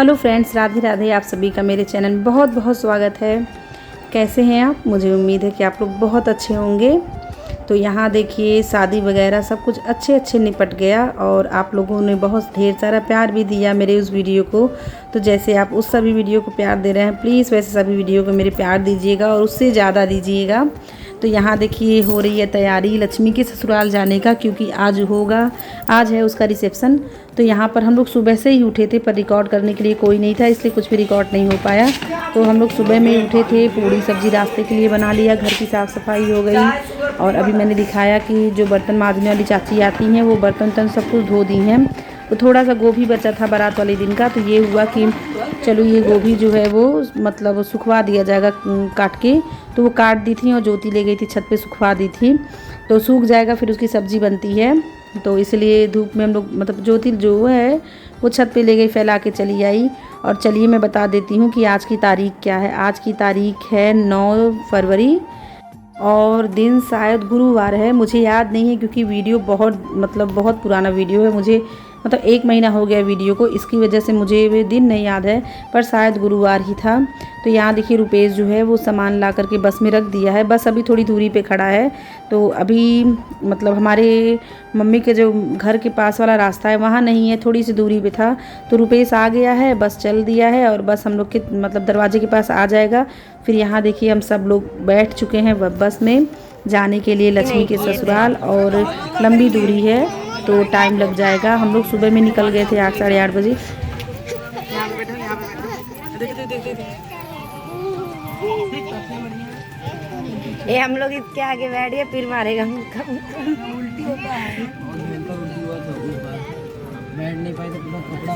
Hello friends, Radhe Radhe. आप सभी का मेरे चैनल में बहुत बहुत स्वागत है। कैसे हैं आप? मुझे उम्मीद है कि आप लोग बहुत अच्छे होंगे। तो यहाँ देखिए शादी वगैरह सब कुछ अच्छे निपट गया और आप लोगों ने बहुत ढेर सारा प्यार भी दिया मेरे उस वीडियो को। तो जैसे आप उस सभी वीडियो को प्यार दे रहे हैं, प्लीज़ वैसे सभी वीडियो को मेरे प्यार दीजिएगा और उससे ज़्यादा दीजिएगा। तो यहाँ देखिए हो रही है तैयारी लक्ष्मी के ससुराल जाने का, क्योंकि आज है उसका रिसेप्शन। तो यहाँ पर हम लोग सुबह से ही उठे थे, पर रिकॉर्ड करने के लिए कोई नहीं था, इसलिए कुछ भी रिकॉर्ड नहीं हो पाया। तो हम लोग सुबह में उठे थे, पूड़ी सब्जी रास्ते के लिए बना लिया, घर की साफ़ सफाई हो गई। और अभी मैंने दिखाया कि जो बर्तन मांजने वाली चाची आती हैं वो बर्तन सब कुछ धो दी हैं। तो थोड़ा सा गोभी बचा था बारात वाले दिन का, तो ये हुआ कि चलो ये गोभी जो है वो मतलब सुखवा दिया जाएगा काट के। तो वो काट दी थी और ज्योति ले गई थी छत पे सुखवा दी थी, तो सूख जाएगा फिर उसकी सब्ज़ी बनती है। तो इसलिए धूप में हम लोग मतलब ज्योति जो है वो छत पे ले गई, फैला के चली आई। और चलिए मैं बता देती हूँ कि आज की तारीख क्या है। आज की तारीख है 9 फरवरी और दिन शायद गुरुवार है, मुझे याद नहीं है क्योंकि वीडियो बहुत पुराना वीडियो है। मुझे 1 महीना हो गया वीडियो को, इसकी वजह से मुझे वे दिन नहीं याद है, पर शायद गुरुवार ही था। तो यहाँ देखिए रुपेश जो है वो सामान ला करके बस में रख दिया है। बस अभी थोड़ी दूरी पे खड़ा है। तो अभी हमारे मम्मी के जो घर के पास वाला रास्ता है वहाँ नहीं है, थोड़ी सी दूरी पे था। तो रुपेश आ गया है, बस चल दिया है और बस हम लोग के दरवाजे के पास आ जाएगा। फिर यहाँ देखिए हम सब लोग बैठ चुके हैं बस में जाने के लिए लक्ष्मी के ससुराल, और लंबी दूरी है तो टाइम लग जाएगा। हम लोग सुबह में निकल गए थे 8 साढ़े 8 बजे। ये हम लोग इसके आगे बैठ गए, फिर मारेगा मुक्का उल्टी होता है। बैठ नहीं पाए तो पूरा कपड़ा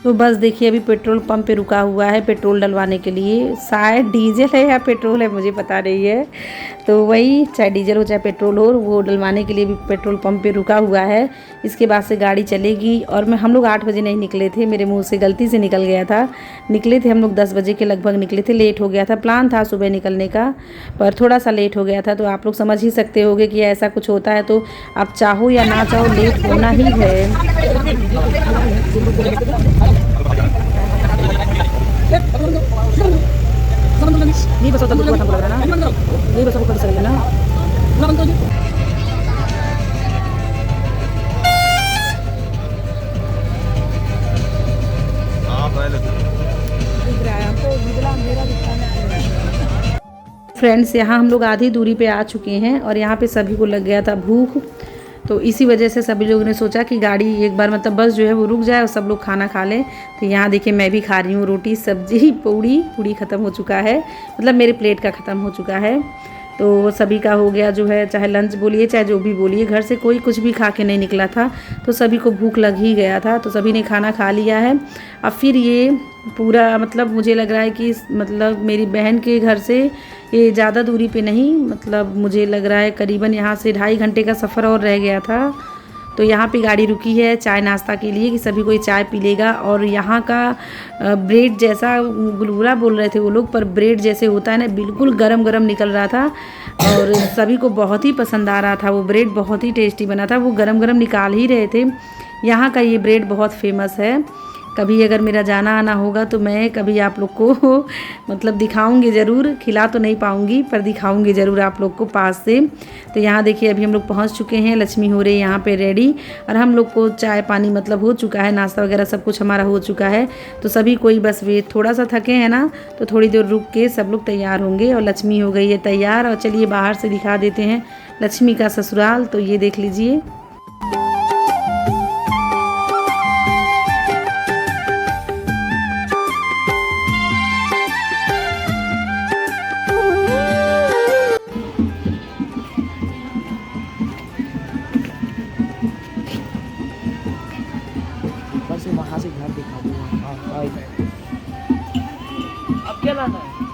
तो बस देखिए अभी पेट्रोल पंप पे रुका हुआ है पेट्रोल डलवाने के लिए। शायद डीजल है या पेट्रोल है मुझे पता नहीं है, तो वही चाहे डीजल हो चाहे पेट्रोल हो, वो डलवाने के लिए भी पेट्रोल पंप पे रुका हुआ है। इसके बाद से गाड़ी चलेगी। और हम लोग 8 बजे नहीं निकले थे, मेरे मुंह से गलती से निकल गया था। निकले थे हम लोग 10 बजे के लगभग निकले थे, लेट हो गया था। प्लान था सुबह निकलने का पर थोड़ा सा लेट हो गया था। तो आप लोग समझ ही सकते होंगे कि ऐसा कुछ होता है, तो आप चाहो या ना चाहो लेट होना ही है। नहीं बस लग रहा ना, नहीं बस कर सकते ना। फ्रेंड्स यहाँ हम लोग आधी दूरी पे आ चुके हैं और यहाँ पे सभी को लग गया था भूख। तो इसी वजह से सभी लोगों ने सोचा कि गाड़ी एक बार बस जो है वो रुक जाए और सब लोग खाना खा लें। तो यहाँ देखिए मैं भी खा रही हूँ रोटी सब्जी। पूड़ी ख़त्म हो चुका है, मेरे प्लेट का ख़त्म हो चुका है। तो सभी का हो गया जो है, चाहे लंच बोलिए चाहे जो भी बोलिए, घर से कोई कुछ भी खा के नहीं निकला था, तो सभी को भूख लग ही गया था। तो सभी ने खाना खा लिया है। अब फिर ये पूरा मुझे लग रहा है कि मेरी बहन के घर से ये ज़्यादा दूरी पे नहीं, मुझे लग रहा है करीबन यहाँ से 2.5 घंटे का सफ़र और रह गया था। तो यहाँ पे गाड़ी रुकी है चाय नाश्ता के लिए कि सभी कोई चाय पी लेगा। और यहाँ का ब्रेड जैसा गुलगुला बोल रहे थे वो लोग, पर ब्रेड जैसे होता है ना, बिल्कुल गरम गरम निकल रहा था और सभी को बहुत ही पसंद आ रहा था। वो ब्रेड बहुत ही टेस्टी बना था, वो गरम गरम निकाल ही रहे थे। यहाँ का ये ब्रेड बहुत फेमस है। कभी अगर मेरा जाना आना होगा तो मैं कभी आप लोग को दिखाऊंगी ज़रूर। खिला तो नहीं पाऊंगी पर दिखाऊंगी ज़रूर आप लोग को पास से। तो यहाँ देखिए अभी हम लोग पहुँच चुके हैं, लक्ष्मी हो रही है यहाँ पे रेडी। और हम लोग को चाय पानी हो चुका है, नाश्ता वगैरह सब कुछ हमारा हो चुका है। तो सभी कोई बस वे थोड़ा सा थके हैं ना, तो थोड़ी देर रुक के सब लोग तैयार होंगे। और लक्ष्मी हो गई है तैयार। और चलिए बाहर से दिखा देते हैं लक्ष्मी का ससुराल। तो ये देख लीजिए। वहाँ से घर दिखा दूँगा। अब क्या लाना है?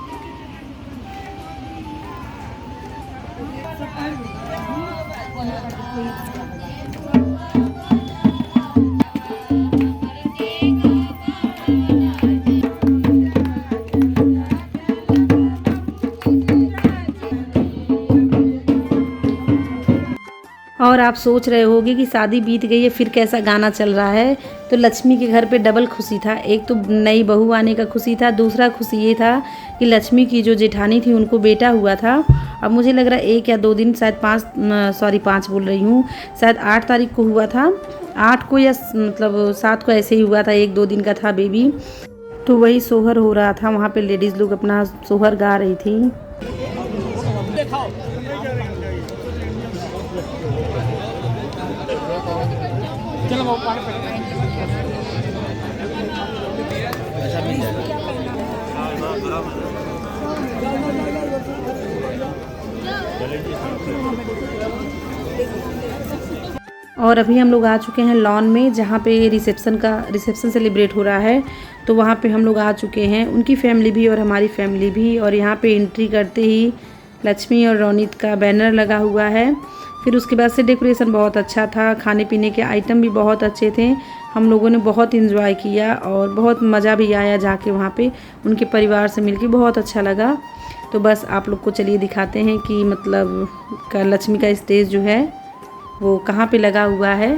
और आप सोच रहे होगे कि शादी बीत गई है फिर कैसा गाना चल रहा है, तो लक्ष्मी के घर पे डबल खुशी था। एक तो नई बहू आने का खुशी था, दूसरा खुशी ये था कि लक्ष्मी की जो जेठानी थी उनको बेटा हुआ था। अब मुझे लग रहा है 1 या 2 दिन, शायद 5 बोल रही हूँ, शायद 8 तारीख को हुआ था, 8 को या मतलब 7 को ऐसे ही हुआ था, 1-2 दिन का था बेबी। तो वही सोहर हो रहा था, वहाँ पे लेडीज़ लोग अपना सोहर गा रही थी। और अभी हम लोग आ चुके हैं लॉन में, जहाँ पे रिसेप्शन सेलिब्रेट हो रहा है। तो वहाँ पे हम लोग आ चुके हैं, उनकी फैमिली भी और हमारी फैमिली भी। और यहाँ पे एंट्री करते ही लक्ष्मी और रोनित का बैनर लगा हुआ है। फिर उसके बाद से डेकोरेशन बहुत अच्छा था, खाने पीने के आइटम भी बहुत अच्छे थे। हम लोगों ने बहुत इंजॉय किया और बहुत मज़ा भी आया जाके वहाँ पे उनके परिवार से मिलके, बहुत अच्छा लगा। तो बस आप लोग को चलिए दिखाते हैं कि मतलब लक्ष्मी का स्टेज जो है वो कहाँ पे लगा हुआ है।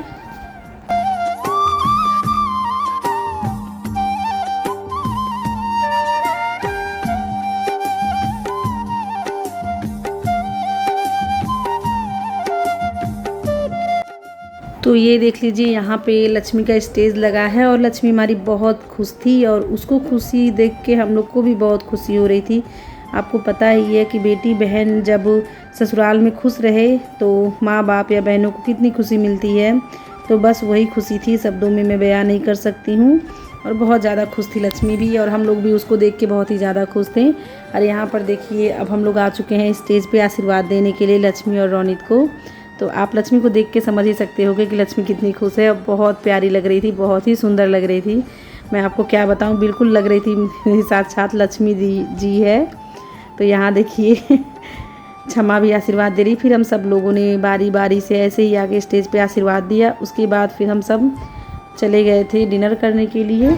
तो ये देख लीजिए, यहाँ पे लक्ष्मी का स्टेज लगा है और लक्ष्मी हमारी बहुत खुश थी और उसको खुशी देख के हम लोग को भी बहुत खुशी हो रही थी। आपको पता ही है कि बेटी बहन जब ससुराल में खुश रहे तो माँ बाप या बहनों को कितनी खुशी मिलती है। तो बस वही खुशी थी, शब्दों में मैं बयान नहीं कर सकती हूँ। और बहुत ज़्यादा खुश थी लक्ष्मी भी, और हम लोग भी उसको देख के बहुत ही ज़्यादा खुश थे। और यहाँ पर देखिए, अब हम लोग आ चुके हैं स्टेज पे आशीर्वाद देने के लिए लक्ष्मी और रोनित को। तो आप लक्ष्मी को देख के समझ ही सकते होगे कि लक्ष्मी कितनी खुश है। और बहुत प्यारी लग रही थी, बहुत ही सुंदर लग रही थी। मैं आपको क्या बताऊँ, बिल्कुल लग रही थी साक्षात लक्ष्मी जी है। तो यहाँ देखिए क्षमा भी आशीर्वाद दे रही। फिर हम सब लोगों ने बारी बारी से ऐसे ही आगे स्टेज पे आशीर्वाद दिया। उसके बाद फिर हम सब चले गए थे डिनर करने के लिए।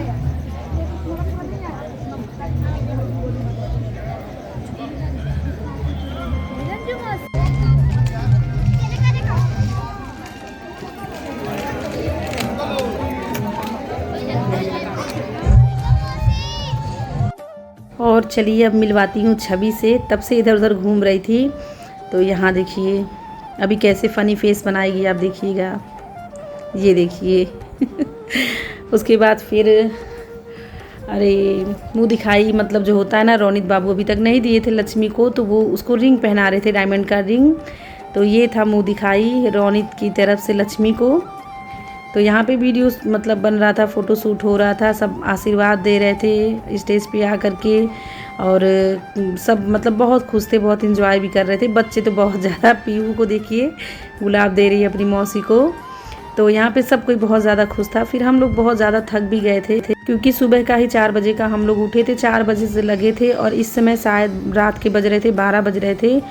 और चलिए अब मिलवाती हूँ छवि से, तब से इधर उधर घूम रही थी। तो यहाँ देखिए अभी कैसे फ़नी फेस बनाएगी, आप देखिएगा, ये देखिए उसके बाद फिर अरे मुँह दिखाई, मतलब जो होता है ना, रोनित बाबू अभी तक नहीं दिए थे लक्ष्मी को, तो वो उसको रिंग पहना रहे थे, डायमंड का रिंग। तो ये था मुँह दिखाई रोनित की तरफ से लक्ष्मी को। तो यहाँ पे वीडियो मतलब बन रहा था, फ़ोटो शूट हो रहा था, सब आशीर्वाद दे रहे थे स्टेज पे आ कर के। और सब मतलब बहुत खुश थे, बहुत इंजॉय भी कर रहे थे। बच्चे तो बहुत ज़्यादा, पीहू को देखिए गुलाब दे रही है अपनी मौसी को। तो यहाँ पे सब कोई बहुत ज़्यादा खुश था। फिर हम लोग बहुत ज़्यादा थक भी गए थे क्योंकि सुबह का ही 4 बजे का हम लोग उठे थे, 4 बजे से लगे थे। और इस समय शायद रात के बज रहे थे 12 बज रहे थे।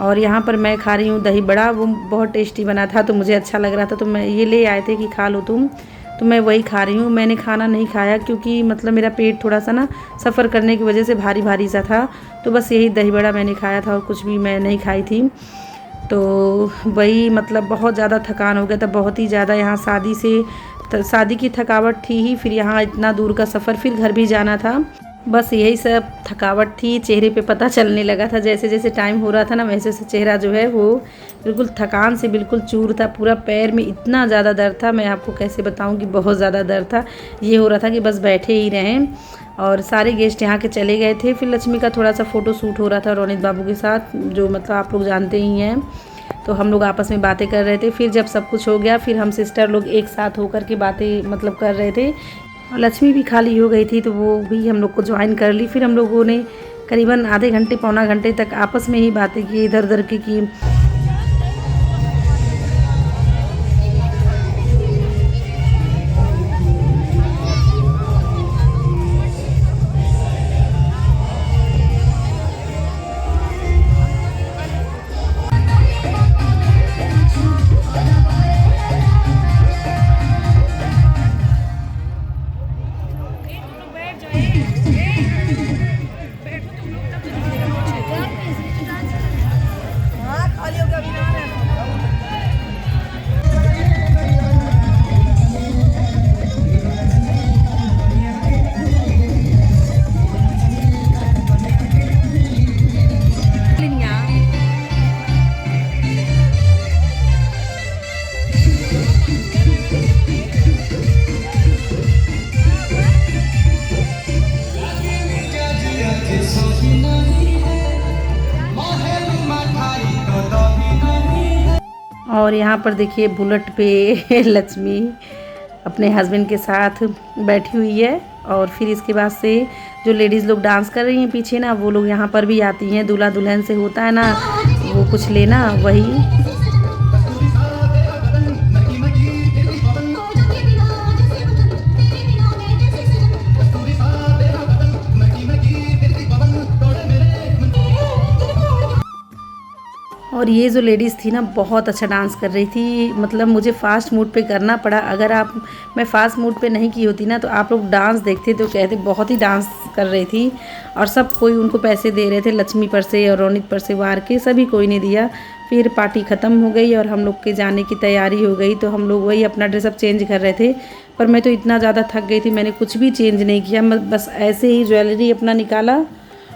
और यहाँ पर मैं खा रही हूँ दही बड़ा, वो बहुत टेस्टी बना था, तो मुझे अच्छा लग रहा था। तो मैं ये ले आए थे कि खा लो तुम, तो मैं वही खा रही हूँ। मैंने खाना नहीं खाया क्योंकि मतलब मेरा पेट थोड़ा सा ना सफ़र करने की वजह से भारी भारी सा था। तो बस यही दही बड़ा मैंने खाया था और कुछ भी मैं नहीं खाई थी। तो वही मतलब बहुत ज़्यादा थकान हो गया था, बहुत ही ज़्यादा। यहाँ शादी की थकावट थी ही, फिर यहाँ इतना दूर का सफ़र, फिर घर भी जाना था। बस यही सब थकावट थी, चेहरे पे पता चलने लगा था। जैसे जैसे टाइम हो रहा था ना, वैसे वैसे चेहरा जो है वो बिल्कुल थकान से बिल्कुल चूर था। पूरा पैर में इतना ज़्यादा दर्द था, मैं आपको कैसे बताऊं कि बहुत ज़्यादा दर्द था। ये हो रहा था कि बस बैठे ही रहें। और सारे गेस्ट यहाँ के चले गए थे। फिर लक्ष्मी का थोड़ा सा फ़ोटो शूट हो रहा था रोनित बाबू के साथ, जो मतलब आप लोग जानते ही हैं। तो हम लोग आपस में बातें कर रहे थे। फिर जब सब कुछ हो गया, फिर हम सिस्टर लोग एक साथ होकर के बातें मतलब कर रहे थे। और लक्ष्मी भी खाली हो गई थी, तो वो भी हम लोग को ज्वाइन कर ली। फिर हम लोगों ने करीबन आधे घंटे पौना घंटे तक आपस में ही बातें की, इधर उधर की। और यहाँ पर देखिए बुलेट पे लक्ष्मी अपने हस्बैंड के साथ बैठी हुई है। और फिर इसके बाद से जो लेडीज़ लोग डांस कर रही हैं पीछे ना, वो लोग यहाँ पर भी आती हैं। दूल्हा दुल्हन से होता है ना वो कुछ लेना, वही। और ये जो लेडीज़ थी ना बहुत अच्छा डांस कर रही थी, मतलब मुझे फ़ास्ट मूड पे करना पड़ा। अगर मैं फ़ास्ट मूड पे नहीं की होती ना तो आप लोग डांस देखते तो कहते बहुत ही डांस कर रही थी। और सब कोई उनको पैसे दे रहे थे, लक्ष्मी पर से और रोनित पर से वार के, सभी कोई ने दिया। फिर पार्टी ख़त्म हो गई और हम लोग के जाने की तैयारी हो गई। तो हम लोग वही अपना ड्रेसअप चेंज कर रहे थे, पर मैं तो इतना ज़्यादा थक गई थी, मैंने कुछ भी चेंज नहीं किया। मैं बस ऐसे ही ज्वेलरी अपना निकाला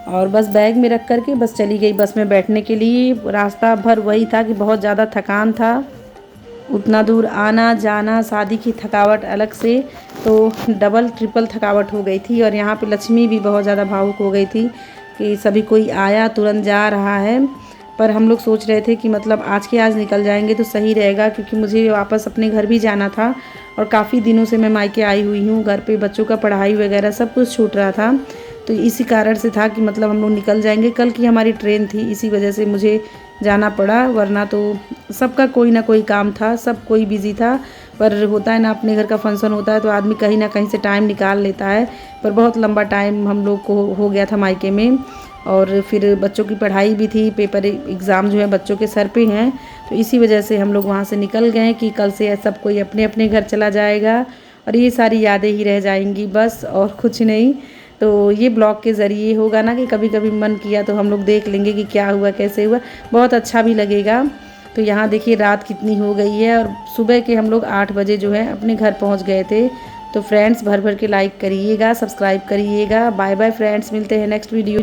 और बस बैग में रख करके बस चली गई बस में बैठने के लिए। रास्ता भर वही था कि बहुत ज़्यादा थकान था, उतना दूर आना जाना, शादी की थकावट अलग से, तो डबल ट्रिपल थकावट हो गई थी। और यहाँ पे लक्ष्मी भी बहुत ज़्यादा भावुक हो गई थी कि सभी कोई आया तुरंत जा रहा है। पर हम लोग सोच रहे थे कि मतलब आज के आज निकल जाएंगे तो सही रहेगा, क्योंकि मुझे वापस अपने घर भी जाना था और काफ़ी दिनों से मैं मायके आई हुई हूँ। घर पे बच्चों का पढ़ाई वगैरह सब कुछ छूट रहा था, तो इसी कारण से था कि मतलब हम लोग निकल जाएंगे। कल की हमारी ट्रेन थी, इसी वजह से मुझे जाना पड़ा, वरना तो सबका कोई ना कोई काम था, सब कोई बिज़ी था। पर होता है ना, अपने घर का फंक्शन होता है तो आदमी कहीं ना कहीं से टाइम निकाल लेता है। पर बहुत लंबा टाइम हम लोग को हो गया था मायके में। और फिर बच्चों की पढ़ाई भी थी, पेपर एग्ज़ाम जो है बच्चों के सर पे हैं, तो इसी वजह से हम लोग वहाँ से निकल गए कि कल से सब कोई अपने अपने घर चला जाएगा और ये सारी यादें ही रह जाएंगी बस, और कुछ नहीं। तो ये ब्लॉग के ज़रिए होगा ना कि कभी कभी मन किया तो हम लोग देख लेंगे कि क्या हुआ कैसे हुआ, बहुत अच्छा भी लगेगा। तो यहाँ देखिए रात कितनी हो गई है और सुबह के हम लोग 8 बजे जो है अपने घर पहुँच गए थे। तो फ्रेंड्स भर भर के लाइक करिएगा, सब्सक्राइब करिएगा। बाय बाय फ्रेंड्स, मिलते हैं नेक्स्ट वीडियो।